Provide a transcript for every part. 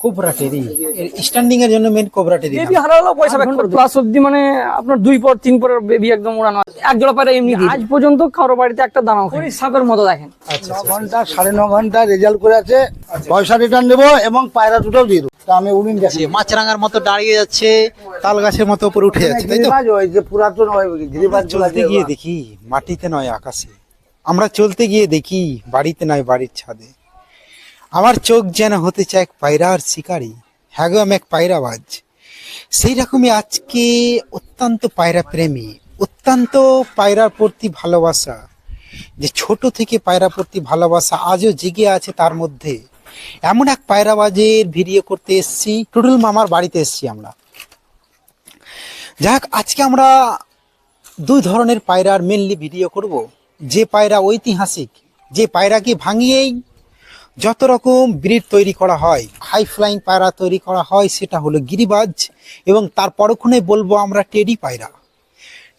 Cobra টেরি standing এর জন্য main cobra টেরি baby হারালো পয়সা ব্যাক করে প্লাস অবধি মানে আপনার 2 পর 3 পরের বেবি একদম উড়ানো এক জোড়া পায়রা এমনি আজ পর্যন্ত কারো বাড়িতে একটা দানাও খায়নি সাপের মতো দেখেন। 9 ঘন্টা 9.5 ঘন্টা রেজাল্ট করে আছে, পয়সা রিটার্ন দেবো এবং পায়রা দুটোও দিয়ে দেবো। তা আমি উড়িন গেছি মাছরাঙার মতো দাঁড়িয়ে যাচ্ছে, তাল গাছের মতো উপরে উঠে যাচ্ছে, তাই তো? গিরিবাজ ওই যে পুরাতন ওই গিরিবাজ চলতে গিয়ে দেখি মাটিতে নয় আকাশে, আমরা চলতে গিয়ে দেখি বাড়িতে নয় বাড়ির ছাদে। আমার চোখ যেন হতে চায় এক পায়রার শিকারী, হ্যাঁ গো আমি এক পায়রাবাজ। সেই রকমই আজকে অত্যন্ত পায়রা প্রেমী, অত্যন্ত পায়রার প্রতি ভালোবাসা, যে ছোট থেকে পায়রা প্রতি ভালোবাসা আজও জেগে আছে তার মধ্যে, এমন এক পায়রাবাজের ভিডিও করতে এসেছি। টুটুল মামার বাড়িতে এসেছি আমরা। যাক, আজকে আমরা দুই ধরনের পায়রার মেনলি ভিডিও করব। যে পায়রা ঐতিহাসিক, যে পায়রাকে ভাঙিয়েই যত রকম ব্রিড তৈরি করা হয়, হাই ফ্লাইং পায়রা তৈরি করা হয়, সেটা হলো গিরিবাজ। এবং তার পরক্ষণে বলবো আমরা টেডি পায়রা।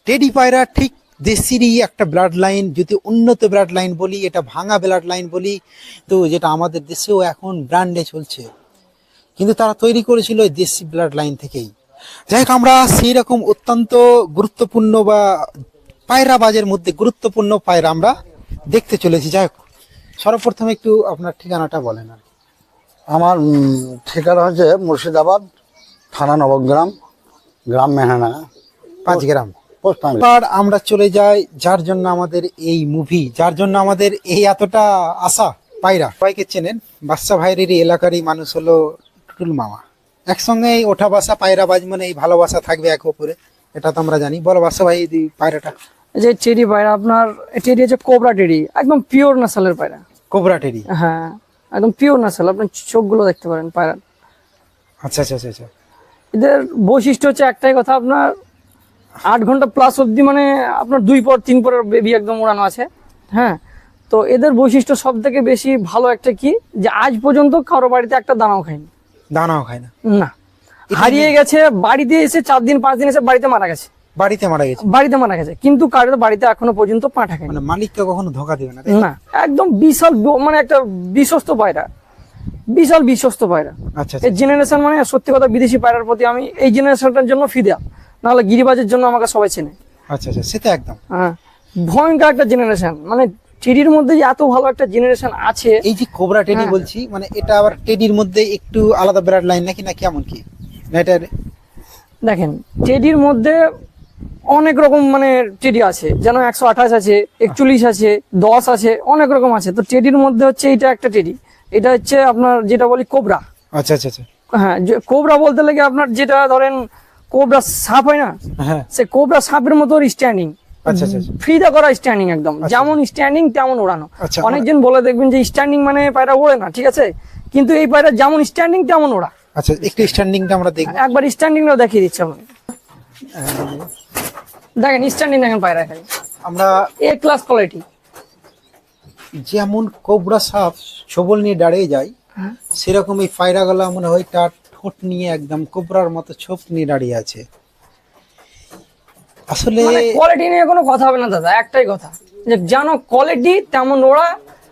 টেডি পায়রা ঠিক দেশিরই একটা ব্লাড লাইন, যদি উন্নত ব্লাড লাইন বলি, এটা ভাঙা ব্লাড লাইন বলি, তো যেটা আমাদের দেশেও এখন ব্র্যান্ডে চলছে, কিন্তু তারা তৈরি করেছিল ওই দেশি ব্লাড লাইন থেকেই। যাই হোক, আমরা সেই রকম অত্যন্ত গুরুত্বপূর্ণ বা পায়রাবাজের মধ্যে গুরুত্বপূর্ণ পায়রা আমরা দেখতে চলেছি। যাই হোক, সর্বপ্রথম একটু আপনার ঠিকানাটা বলেন। আর আমার ঠিকানা হচ্ছে মুর্শিদাবাদ, থানা নবগ্রাম, গ্রাম মেহানাগা, 5 গ্রাম। Post office. এবার আমরা চলে যাই যার জন্য আমাদের এই মুভি, যার জন্য আমাদের এই এতটা আশা, পায়রা। সবাইকে চেনেন, বাদশা ভাইয়ের এলাকারই মানুষ হলো টুটুল মামা। একসঙ্গে ওঠা বাসা পায়রাবাজ মানে এই ভালোবাসা থাকবে এক অপরে, এটা তো আমরা জানি। বলো বাদশা ভাই, এই পায়রাটা যে টেডি পায়রা, আপনার টেডি হচ্ছে কোবরা টেডি, একদম পিওর নাসালের পায়রা। কোবরা টেরি। হ্যাঁ, একদম পিওর নাসাল, আপনি চোখগুলো দেখতে পারেন পায়রা। আচ্ছা আচ্ছা আচ্ছা আচ্ছা। এদের বৈশিষ্ট্য হচ্ছে একটাই কথা, আপনার 8 ঘন্টা প্লাস অবধি মানে আপনার 2 পর 3 পরের বেবি একদম উড়ানো আছে। হ্যাঁ, তো এদের বৈশিষ্ট্য সব থেকে বেশি ভালো একটা কি, যে আজ পর্যন্ত কারো বাড়িতে একটা দানাও খায়নি। দানাও খায় না? না, হারিয়ে গেছে, বাড়িতে এসে 4 দিন 5 দিন এসে বাড়িতে মারা গেছে। বাড়িতে মারা গেছে? বাড়িতে মারা গেছে, কিন্তু কারো বাড়িতে এখনো পর্যন্ত পাঠা খায়নি। মানে মালিককে কখনো ধোকা দিবে না? না, একদম বিশাল মানে একটা বিশ্বস্ত পায়রা, বিশাল বিশ্বস্ত পায়রা। আচ্ছা এই জেনারেশন মানে সত্যি কথা, বিদেশি পায়রার প্রতি আমি এই জেনারেশনটার জন্য ফিদা, নাহলে গিরিবাজের জন্য আমাকে সবাই চেনে। আচ্ছা আচ্ছা, সেটা একদম। হ্যাঁ, ভয়ঙ্কর একটা জেনারেশন, মানে টেডির মধ্যে যে এত ভালো একটা জেনারেশন আছে। এই যে কোবরা টেডি বলছি, মানে এটা আবার টেডির মধ্যে একটু আলাদা ব্লাড লাইন নাকি, না কেমন কি? না এটা দেখেন, টেডির মধ্যে অনেক রকম মানে টেডি আছে, যেন 128 আছে, 41 আছে, 10 আছে, অনেক রকম আছে। তো টেডির মধ্যে হচ্ছে এটা একটা টেডি, এটা হচ্ছে আপনার যেটা বলি কোবরা। আচ্ছা আচ্ছা আচ্ছা। হ্যাঁ, কোবরা বলতে লাগে আপনার যেটা ধরেন কোবরা সাপ হয় না, হ্যাঁ, সে কোবরা সাপের মতো স্ট্যান্ডিং, আচ্ছা আচ্ছা। ফিদা করা স্ট্যান্ডিং, একদম যেমন স্ট্যান্ডিং তেমন ওড়ানো। আচ্ছা, অনেকজন বলে দেখবেন যে স্ট্যান্ডিং মানে পায়রা ওড়ে না, ঠিক আছে, কিন্তু এই পায়রা যেমন স্ট্যান্ডিং তেমন ওড়া। আচ্ছা, একটু স্ট্যান্ডিংটা আমরা দেখব। একবার স্ট্যান্ডিংটাও দেখিয়ে দিচ্ছি আপনাকে। দেখেন স্ট্যান্ডিং, দেখেন পায়রা এখানে আমরা এ ক্লাস কোয়ালিটি। যেমন কোবরা সাপ ছবল নিয়ে দাঁড়িয়ে যায়, সেরকম এই পায়রাগুলা মনে হয় তার ঠোঁট নিয়ে একদম কোবরার মতো ছোপ নিয়ে দাঁড়িয়ে আছে। আসলে কোয়ালিটি নিয়ে কোনো কথা হবে না দাদা, একটাই কথা, যে জানো কোয়ালিটি তেমন ওড়া,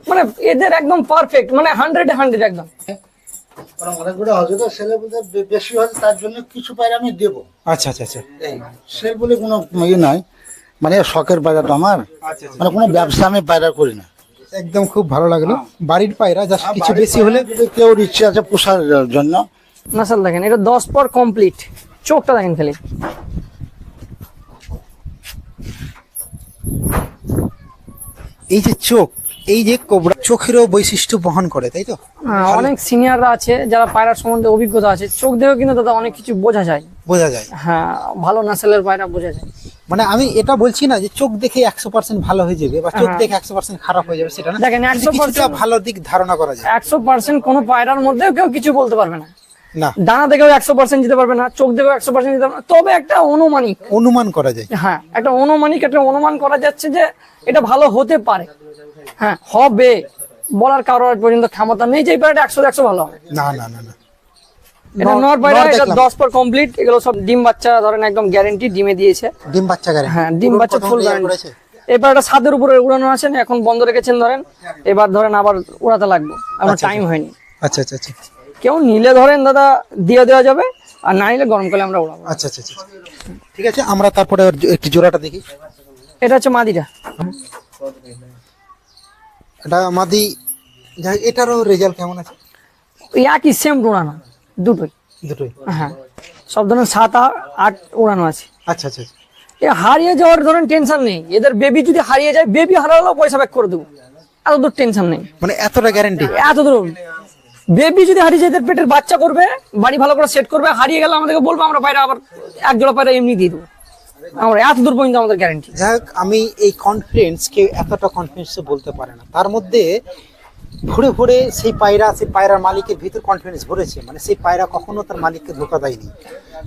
মানে এদের একদম পারফেক্ট, মানে 100 একদম। অনেকগুলো হবে তো, ছেলে বেশি হয়, তার জন্য কিছু পায়রা আমি দেবো। আচ্ছা আচ্ছা আচ্ছা। সেল বলে কোনো ইয়ে নয়, মানে শখের পায়রা তো আমার, মানে কোনো ব্যবসা আমি পায়রা করি না। একদম খুব ভালো লাগলো, বাড়ির পায়রা, জাস্ট কিছু বেশি হলে যদি কেউ ইচ্ছে আছে পোষার জন্য। নাসাল দেখেন, এটা 10 পর কমপ্লিট, চোখটা দেখেন খালি। এই যে চোখ, এই যে কোবরা চোখেরও বৈশিষ্ট্য বহন করে, তাই তো? অনেক সিনিয়ররা আছে যারা পায়রার সম্বন্ধে অভিজ্ঞতা আছে, চোখ দেখেও কিন্তু দাদা অনেক কিছু বোঝা যায়। বোঝা যায়? হ্যাঁ, ভালো নাসালের পায়রা বোঝা যায়। মানে আমি এটা বলছি না যে চোখ দেখে 100% ভালো হয়ে যাবে, বা চোখ দেখে 100% খারাপ হয়ে যাবে, সেটা না। দেখেন, কিন্তু কিছুটা ভালো দিক ধারণা করা যায়। 100% কোনো পায়রার মধ্যেও কেউ কিছু বলতে পারবে না। না, ডানা দেখেও 100% দিতে পারবে না, চোখ দেখেও 100% দিতে পারবে না, তবে একটা অনুমানিক, অনুমান করা যায়। হ্যাঁ একটা অনুমান করা যাচ্ছে যে এটা ভালো হতে পারে। হ্যাঁ, হবে বলার কারোর পর্যন্ত ক্ষমতা নেই যে এই পায়রাটা 100 ভালো হবে। না না না না, এটা নর পায়রা, এটা দেখলাম। 10 পর কমপ্লিট, এগুলো সব ডিম বাচ্চা ধরেন একদম গ্যারান্টি, ডিমে দিয়েছে। ডিম বাচ্চা করে? হ্যাঁ, ডিম বাচ্চা ফুল গ্যারান্টি। এই পায়রাটা ছাদের উপরে উড়ানো আছে, এখন বন্ধ রেখেছেন ধরেন, এবার ধরেন আবার উড়াতে লাগবে, আমার টাইম হয়নি। আচ্ছা আচ্ছা আচ্ছা। কেউ নিলে ধরেন দাদা দিয়ে দেওয়া যাবে, আর না নিলে গরমকালে আমরা উড়াবো। আচ্ছা আচ্ছা আচ্ছা, ঠিক আছে, আমরা তারপরে ওর একটু জোড়াটা দেখি। এটা হচ্ছে মাদিটা। এটা মাদি, যাই হোক, এটারও রেজাল্ট কেমন আছে? ওই একই সেম উড়ানো দুটোই। দুটোই? হ্যাঁ, সব ধরনের 7 আর 8 উড়ানো আছে। আচ্ছা আচ্ছা আচ্ছা। এ হারিয়ে যাওয়ার ধরেন টেনশন নেই, এদের বেবি যদি হারিয়ে যায়, বেবি হারালেও পয়সা ব্যাক করে দেবো, এত দূর টেনশন নেই। মানে এতটা গ্যারান্টি? এত দূর বেবি যদি হারিয়ে যায়, এদের পেটের বাচ্চা করবে, বাড়ি ভালো করে সেট করবে, হারিয়ে গেলে আমাদেরকে বলবো, আমরা বাইরে আবার এক জোড়া পায়রা এমনি দিয়ে দেবো, আমরা এত দূর পর্যন্ত আমাদের গ্যারান্টি। যাই হোক, আমি এই কনফিডেন্স কেউ এতটা কনফিডেন্স বলতে পারে না। তার মধ্যে ভরে ভরে সেই পায়রার মালিকের ভিতর কনফিডেন্স ভরেছে, মানে সেই পায়রা কখনো তার মালিককে ধোকা দেয়নি,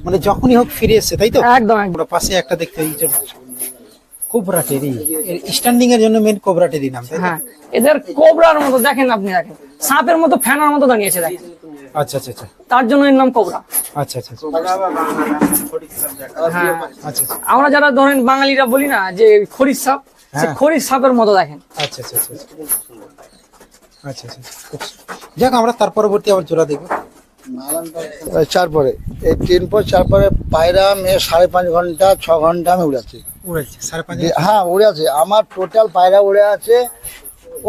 মানে যখনই হোক ফিরে এসেছে, তাই তো? একদম একদম। আমরা পাশে একটা দেখতে এই যে কোবরা টেরি, স্ট্যান্ডিং এর জন্য মেন কোবরা টেরি নাম, তাই তো? হ্যাঁ, এদের কোবরার মতো দেখেন, আপনি দেখেন সাপের মতো ফ্যানার মতো দাঁড়িয়েছে দেখেন, আচ্ছা আচ্ছা আচ্ছা তার জন্য এর নাম কোবরা। আচ্ছা আচ্ছা আচ্ছা হ্যাঁ, আচ্ছা আচ্ছা আমরা যারা ধরেন বাঙালিরা বলি না যে খরিস সাপ, সে হ্যাঁ। খরিস সাপের মতো দেখেন। আচ্ছা আচ্ছা আচ্ছা আচ্ছা আচ্ছা। যাক, আমরা তার পরবর্তী আবার জোড়া দেখবো। চার পরে এই 3 পর 4 পরে পায়রা মেয়ে 5.5 ঘন্টা 6 ঘন্টা আমি উড়াচ্ছি। উড়েছে 5.5? হ্যাঁ উড়ে আছে, আমার টোটাল পায়রা উড়ে আছে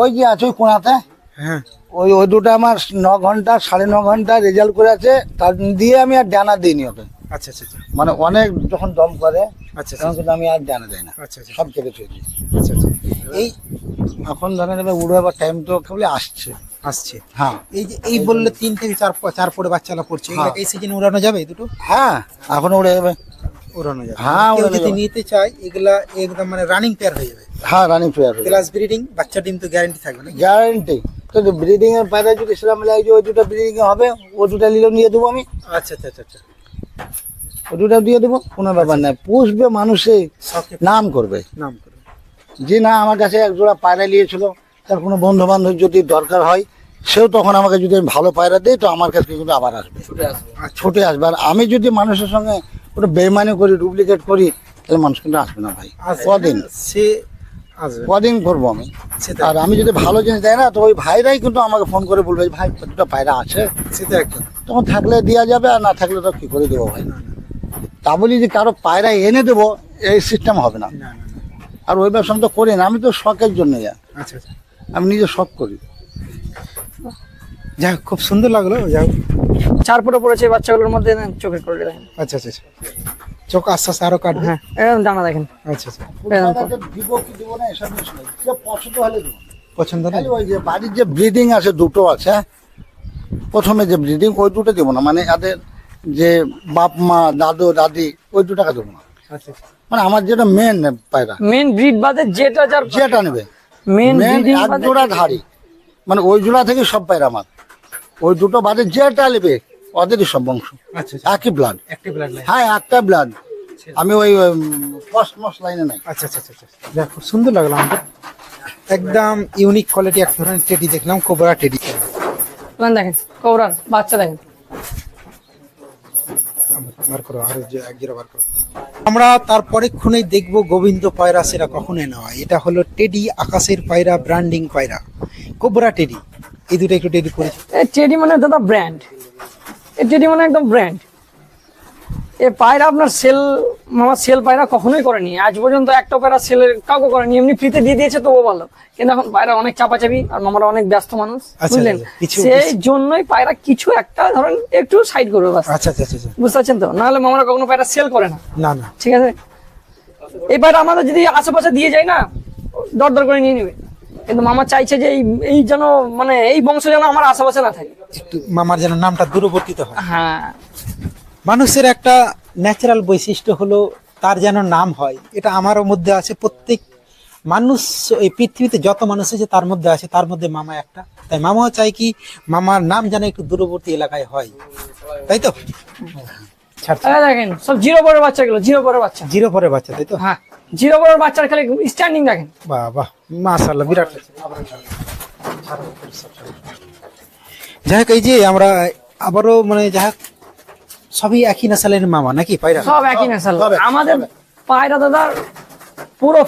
ওই যে আছে ওই কোনাতে, হ্যাঁ ওই দুটো আমার 9 ঘন্টা 9.5 ঘন্টা রেজাল্ট করে আছে, তার দিয়ে আমি আর ডানা দিইনি ওকে। আচ্ছা আচ্ছা আচ্ছা মানে অনেক যখন দম করে আচ্ছা তখন কিন্তু আমি আর ডানা দেয় না, আচ্ছা আচ্ছা সব কেটে ফেলছি। আচ্ছা আচ্ছা। এই এখন ধরেন এবার উড়ে আবার টাইম তো কেবলই আসছে। আসছে। হ্যাঁ এই যে এই বললে 3 থেকে 4 পরে বাচ্চারা পড়ছে, এগুলো এই সিজনে উড়ানো যাবে এই দুটো? হ্যাঁ এখন উড়ে যাবে। উড়ানো যাবে? হ্যাঁ, কেউ উড়ানো যদি যাবে। নিতে চায় এগুলা একদম মানে রানিং পেয়ার হয়ে যাবে? হ্যাঁ রানিং প্লেয়ার ক্লাস ব্রিডিং, বাচ্চা ডিম তো গ্যারান্টি থাকবে না? গ্যারান্টি। কিন্তু ব্রিডিং এর পায়রা যদি সেরকম লাগে যে ওই দুটো ব্রিডিং এ হবে, ও দুটো নিলেও নিয়ে দেবো আমি, আচ্ছা আচ্ছা আচ্ছা আচ্ছা। ও দুটো দিয়ে দেবো, কোনো ব্যাপার নাই। পুষবে মানুষে, শখে নাম করবে। নাম করবে। যে না আমার কাছে এক জোড়া পায়রা নিয়েছিল, তার কোনো বন্ধু বান্ধব যদি দরকার হয়, সেও তখন আমাকে যদি আমি ভালো পায়রা দিই, তো আমার কাছে কিন্তু আবার আসবে, ছুটে আসবে। আর আমি যদি মানুষের সঙ্গে ওটা বেইমানি করি, ডুপ্লিকেট করি, তাহলে মানুষ কিন্তু আসবে না ভাই। আসবে কদিন না, সে আসবে কদিন করবো আমি। সেটা আর আমি যদি ভালো জিনিস দেয় না, তো ওই ভাইরাই কিন্তু আমাকে ফোন করে বলবে, ভাই দুটো পায়রা আছে, সেটা একদম। তখন থাকলে দেওয়া যাবে, আর না থাকলে তো কি করে দেবো ভাই। তা বলি যে কারো পায়রা এনে দেবো, এই সিস্টেম হবে না। না না না। আর ওই ব্যবসা আমি তো করি না, আমি তো শখের জন্য আচ্ছা আচ্ছা। আমি নিজে শখ করি। যাক, খুব সুন্দর লাগলো। যাক, 4 ফুটে পড়েছে এই বাচ্চাগুলোর মধ্যে, চোখের করে দেখেন। আচ্ছা আচ্ছা আচ্ছা। চোখ আস্তে আস্তে আরো কাটবে। হ্যাঁ, এরকম ডানা দেখেন। আচ্ছা আচ্ছা। দিব কি দিব না এসব জিনিস নয়, যে পছন্দ হলে দিব। পছন্দ না? খালি ওই যে বাড়ির যে ব্রিডিং আছে দুটো আছে, হ্যাঁ? প্রথমে যে ব্রিডিং ওই দুটো দেবো না, মানে এদের যে বাপ মা দাদু দাদি ওই দুটাকে দেবো না। আচ্ছা আচ্ছা। মানে আমার যেটা মেন পায়রা, মেন ব্রিড বাদে যেটা যার যেটা নেবে মেন মেন ব্রিডিং এক বাদে জোড়া ধারি, মানে ওই জোড়া থেকে সব পায়রা আমার। ওই দুটো বাদে যেটা নেবে ওদেরই সব বংশ, আচ্ছা আচ্ছা। একই ব্লাড। Active blood line. হ্যাঁ একটা ব্লাড, আমি ওই কসমস লাইনে নাই। আচ্ছা আচ্ছা আচ্ছা। যাক, খুব সুন্দর লাগলো আমাদের। একদম ইউনিক কোয়ালিটি এক ধরনের টেডি দেখলাম, কোবরা টেডি। প্ল্যান দেখেন, কোবরার বাচ্চা দেখেন। বার করো, আরো এক জোড়া বার করো। আমরা তারপরে ক্ষণেই দেখবো গোবিন্দ পায়রা, সেটা কখনোই নয়। এটা হলো টেডি, আকাশের পায়রা, ব্র্যান্ডিং পায়রা, কোবরা টেডি। এই দুটো একটু টেডি করেছি। এই টেডি মানে দাদা ব্র্যান্ড, এই টেডি মানে একদম ব্র্যান্ড। এই পায়রা আপনার সেল, মামা সেল পায়রা কখনোই করেনি আজ পর্যন্ত, একটা পায়রা সেলের কাউকে করেনি, এমনি ফ্রিতে দিয়ে দিয়েছে তবুও ভালো। কিন্তু এখন পায়রা অনেক চাপাচাপি, আর মামারা অনেক ব্যস্ত মানুষ, আচ্ছা, বুঝলেন, কিছু- সেই জন্যই পায়রা কিছু একটা ধরেন একটু সাইড করবে বাস। আচ্ছা আচ্ছা আচ্ছা। বুঝতে পারছেন তো, নাহলে মামারা কখনো পায়রা সেল করে না, না না। ঠিক আছে। এই পায়রা আমাদের যদি আশেপাশে দিয়ে যায় না, দর করে নিয়ে নেবে। কিন্তু মামা চাইছে যে এই যেন মানে এই বংশ যেন আমার আশেপাশে না থাকে। একটু মামার যেন নামটা দূরবর্তীত হয়। হ্যাঁ, মানুষের একটা ন্যাচারাল বৈশিষ্ট্য হলো তার যেন নাম হয়। এটা আমারও মধ্যে আছে। প্রত্যেক মানুষ, এই পৃথিবীতে যত মানুষ আছে তার মধ্যে আছে, তার মধ্যে মামা একটা। তাই মামাও চাই কি মামার নাম যেন একটু দূরবর্তী এলাকায় হয়, তাই তো? ছাড়ছে এই দেখেন সব জিরো পরের বাচ্চাগুলো, জিরো পরের বাচ্চা। জিরো পরে বাচ্চা, তাই তো? হ্যাঁ, জিরো পরের বাচ্চার খালি স্ট্যান্ডিং দেখেন। বাহ বাহ, মাশাআল্লাহ, বিরাট। যাই হোক, এই যে আমরা আবারও মানে যাই হোক, সবই একই নাসালের মামা নাকি পায়রা? সব একই নেশাল। সব এক, আমাদের পায়রা দাদার পুরো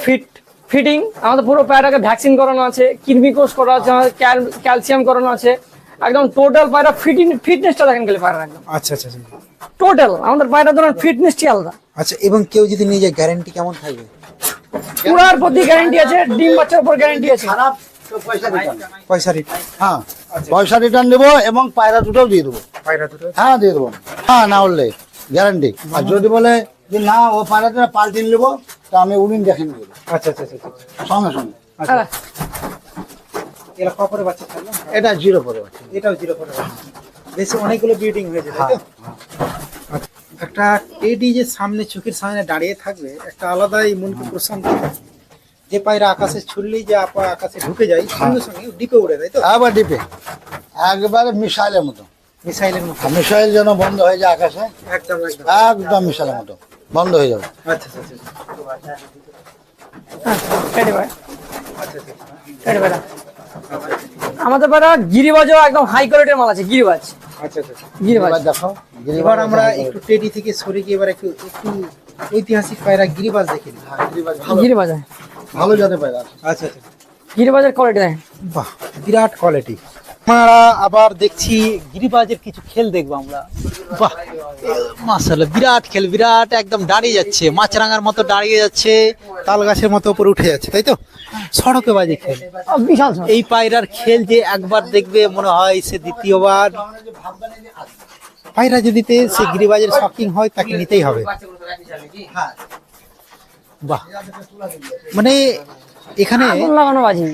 ফিটিং, আমাদের পুরো পায়রাকে ভ্যাকসিন করানো আছে, কৃমি কোষ করা আছে, ক্যালসিয়াম করানো আছে, একদম টোটাল পায়রা ফিটনেসটা দেখেন গেলে পায়রা একদম আচ্ছা আচ্ছা আচ্ছা। টোটাল আমাদের পায়রা ধরেন ফিটনেসটি আলাদা। আচ্ছা, এবং কেউ যদি নিয়ে যায় গ্যারান্টি কেমন থাকবে? পুরার প্রতি গ্যারান্টি আছে, ডিম বাচ্চার উপর গ্যারান্টি আছে। খারাপ তো পয়সা রিটার্ন। পয়সা রিটার্ন? হ্যাঁ, পয়সা রিটার্ন দেবো এবং পায়রা দুটোও দিয়ে দেবো। পায়রা দুটো? হ্যাঁ দিয়ে দেবো। হ্যাঁ, না হলে গ্যারান্টি। আর যদি বলে যে না ও পায়রাটা পাল্টে নেবো, তো আমি উড়িন দেখে নেবো আচ্ছা আচ্ছা আচ্ছা আচ্ছা। সঙ্গে সঙ্গে। হ্যাঁ, এরা কপরে বাচ্চা থাকলো? এটা 0 পরে বাচ্চা। এটাও 0 পরে বাচ্চা। বেশি অনেকগুলো ব্রিডিং হয়েছে তাই তো? আচ্ছা, একটা টেডি যে সামনে চোখের সামনে দাঁড়িয়ে থাকবে, একটা আলাদাই মনকে প্রশান্তি থাকে। যে পায়রা আকাশে ছুটলেই যে আকাশে ঢুকে যায় সঙ্গে সঙ্গে ডিপে উড়ে, তাই তো? আবার ডিপে একবারে মিসাইলের মতো। মিসাইলের মতো? মিসাইল যেন বন্ধ হয়ে যায় আকাশে, একদম একদম। একদম মিসাইলের মতো বন্ধ হয়ে যাবে। আচ্ছা আচ্ছা আচ্ছা। হ্যাঁ, টেডি পায়রা, আচ্ছা আচ্ছা। টেডি পায়রা। আমাদের পায়রা গিরিবাজও একদম হাই কোয়ালিটির মাল আছে, গিরিবাজ। আচ্ছা আচ্ছা। গিরিবাজ এবার দেখো এবার আমরা একটু টেডি থেকে সরে গিয়ে এবার একটু ঐতিহাসিক পায়রা গিরিবাজ দেখে নিই। গিরিবাজ ভালো, গিরিবাজ, ভালো জাতের পায়রা। আচ্ছা আচ্ছা। গিরিবাজের কোয়ালিটি দেখেন। বাহ, বিরাট কোয়ালিটি। আমরা আবার দেখছি গিরিবাজের কিছু খেল দেখবো আমরা। বাহ, মাশাআল্লাহ, বিরাট খেল, বিরাট একদম দাঁড়িয়ে যাচ্ছে, মাছরাঙার মতো দাঁড়িয়ে যাচ্ছে, তাল গাছের মতো উপরে উঠে যাচ্ছে, তাই তো? সড়কে বাজে খেল। বিশাল সড়ক। এই পায়রার খেল যে একবার দেখবে মনে হয় সে দ্বিতীয়বার। পায়রা যদিতে সে গিরিবাজের শকিং হয় তাকে নিতেই হবে। বাহ, মানে এখানে আগুন লাগানো বাজি।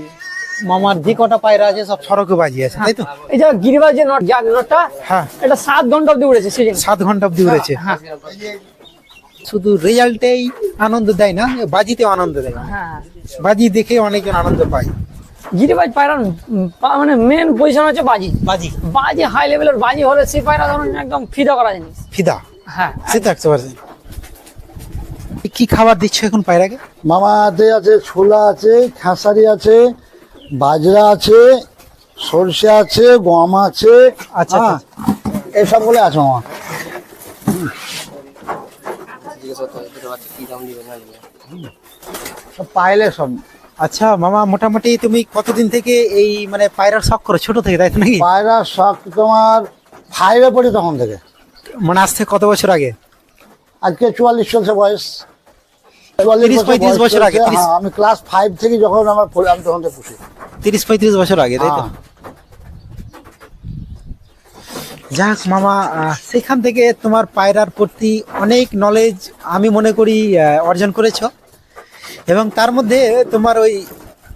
মামার যে কটা পায়রা আছে সব সড়কে বাজি আছে, তাই তো? এই যে গিরিবাজের নটটা, হ্যাঁ, এটা 7 ঘন্টা অব্দি উড়েছে সিজন। 7 ঘন্টা অব্দি উড়েছে। হ্যাঁ শুধু রেজাল্টেই আনন্দ দেয় না, বাজিতেও আনন্দ দেয়। হ্যাঁ, বাজি দেখে অনেকজন আনন্দ পায়। গিরিবাজ পায়রা মানে মেন পজিশন হচ্ছে বাজি। বাজি বাজি হাই লেভেলের বাজি হলে সেই পায়রা ধরুন একদম ফিদা করা জিনিস। ফিদা, হ্যাঁ, সে তো 100%। কি খাবার দিচ্ছ এখন পায়রাকে? মামাতে আছে, ছোলা আছে, খেসারি আছে, বাজরা আছে, সরষে আছে, গম আছে। আচ্ছা, হ্যাঁ, এই সবগুলো আছে মামা। সব পাইলে সব। আচ্ছা মামা, মোটামুটি তুমি কতদিন থেকে এই মানে পায়রার শখ করো? ছোট থেকে, তাই তো নাকি? পায়রা শখ তোমার 5-এ পড়ি তখন থেকে। মানে আজ থেকে কত বছর আগে? আজকে 44 চলছে বয়স। 30-35 বছর আগে। হ্যাঁ, আমি ক্লাস 5 থেকে যখন আমার আমি তখন থেকে পুষি। 30-35 বছর আগে, তাই তো? হ্যাঁ। যাক মামা, সেখান থেকে তোমার পায়রার প্রতি অনেক নলেজ আমি মনে করি অর্জন করেছো। এবং তার মধ্যে তোমার ওই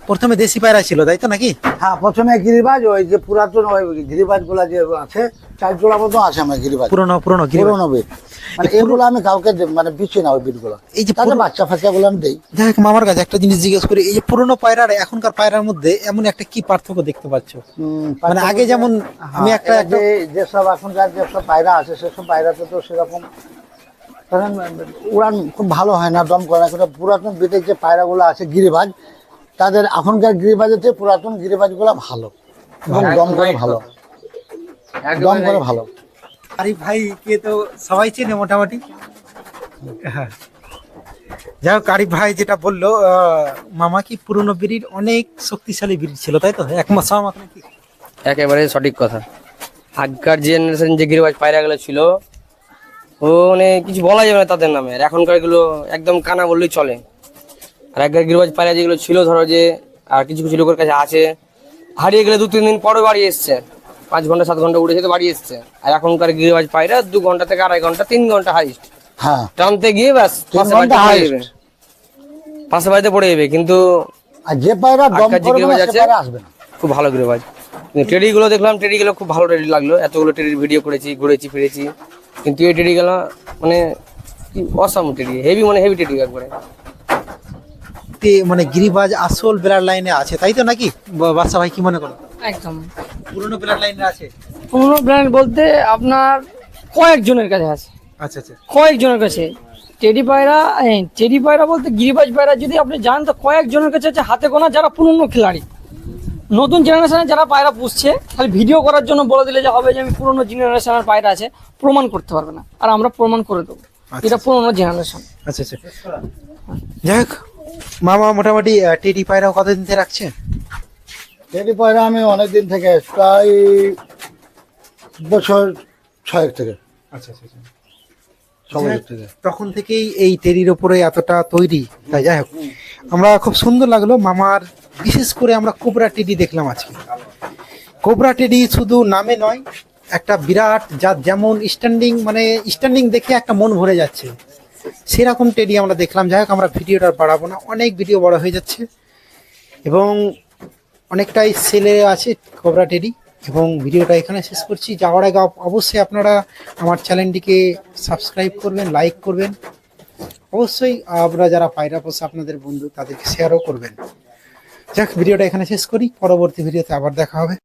প্রথমে দেশি পায়রা ছিল, তাই তো নাকি? হ্যাঁ, প্রথমে গিরিবাজ, ওই যে পুরাতন ওই গিরিবাজ গুলা যে আছে 4 জোড়া মতো আছে আমার গিরিবাজ। পুরনো গিরিবাজ। পুরোনো বিট, মানে এগুলো আমি কাউকে মানে বিচি না ওই বিট গুলো। এই যে তাদের বাচ্চা ফাচ্চা গুলো আমি দেই। যাক মামার কাছে একটা জিনিস জিজ্ঞেস করি, এই যে পুরনো পায়রার এখনকার পায়রার মধ্যে এমন একটা কি পার্থক্য দেখতে পাচ্ছ? মানে আগে যেমন আমি একটা যেসব এখনকার যেসব পায়রা আছে সেসব পায়রাতে তো সেরকম ধরেন উড়ান খুব ভালো হয় না, দম করে না। কিন্তু পুরাতন বিটের যে পায়রাগুলো আছে গিরিবাজ, তাদের এখনকার গিরিবাজের চেয়ে পুরাতন গিরিবাজ গুলো ভালো এবং দম করে ভালো, দম করে ভালো। আরিফ ভাই কে তো সবাই চেনে মোটামুটি। হ্যাঁ, যাই হোক, আরিফ ভাই যেটা বললো, মামা কি পুরনো ব্রিড অনেক শক্তিশালী ব্রিড ছিল, তাই তো? একমত সহমত নাকি? একেবারে সঠিক কথা। আগকার জেনারেশন যে গিরিবাজ পায়রাগুলো ছিল, ও মানে কিছু বলা যাবে না তাদের নামে। আর এখনকার গুলো একদম কানা বললেই চলে। আর আগকার গিরিবাজ পায়রা যেগুলো ছিল, ধরো যে আর কিছু কিছু লোকের কাছে আছে, হারিয়ে গেলে 2-3 দিন পরে বাড়ি এসছে, 5 ঘন্টা 7 ঘন্টা উড়েছে তো বাড়ি এসছে। আর এখনকার গিরিবাজ পায়রা 2 ঘন্টা থেকে 2.5 ঘন্টা 3 ঘন্টা হাইস্ট হ্যাঁ, টানতে গিয়ে ব্যাস 3 ঘন্টা পাশে বাড়িতে পড়ে যাবে। কিন্তু আর যে পায়রা দম আগকার যে করবে না গিরিবাজ সে আছে পায়রা আসবে না। খুব ভালো গিরিবাজ। টেডি গুলো দেখলাম, টেডি গুলো খুব ভালো টেডি লাগলো। এতগুলো টেডির ভিডিও করেছি, ঘুরেছি ফিরেছি, কিন্তু এই টেডি গুলো মানে অসাম টেডি, হেভি, মানে হেভি টেডি একবারে। মানে গিরিবাজ আসল ব্লাড লাইনে আছে, তাই তো নাকি? বাদশা ভাই কি মনে করো? একদম পুরনো ব্লাড লাইনে আছে? পুরোনো ব্র্যান্ড বলতে আপনার কয়েকজনের কাছে আছে, আচ্ছা আচ্ছা। কয়েকজনের কাছে। টেডি পায়রা বলতে গিরিবাজ পায়রা যদি আপনি জানেন তো কয়েকজনের কাছে আছে, হাতে গোনা, যারা পুরনো খেলাড়ি। নতুন জেনারেশনে যারা পায়রা পুষছে, খালি ভিডিও করার জন্য বলে দিলে যে হবে যে আমি পুরনো জেনারেশনের পায়রা আছে, প্রমাণ করতে পারবে না। আর আমরা প্রমাণ করে দেবো এটা পুরনো জেনারেশন। আচ্ছা আচ্ছা। যাই হোক মামা, মোটামুটি টেডি পায়রা কতদিন থেকে রাখছে? টেডি পায়রা আমি অনেকদিন থেকে, প্রায় বছর 6 থেকে আচ্ছা আচ্ছা আচ্ছা। 6 বছর থেকে। তখন থেকেই এই টেরির ওপরে এতটা তৈরি, তাই যাই হোক আমরা খুব সুন্দর লাগলো মামার। বিশেষ করে আমরা কোবরা টেডি দেখলাম আজকে। কোবরা টেডি শুধু নামে নয়, একটা বিরাট জাত, যেমন স্ট্যান্ডিং, মানে স্ট্যান্ডিং দেখে একটা মন ভরে যাচ্ছে, সেরকম টেডি আমরা দেখলাম। যাই হোক আমরা ভিডিওটা আর বাড়াবো না, অনেক ভিডিও বড় হয়ে যাচ্ছে এবং অনেকটাই সেলে আছে কোবরা টেডি। এবং ভিডিওটা এখানে শেষ করছি। যাওয়ার আগে অবশ্যই আপনারা আমার চ্যানেলটিকে সাবস্ক্রাইব করবেন, লাইক করবেন। অবশ্যই আপনারা যারা পায়রা পোষে আপনাদের বন্ধু তাদেরকে শেয়ারও করবেন। যাক ভিডিওটা এখানে শেষ করি, পরবর্তী ভিডিওতে আবার দেখা হবে।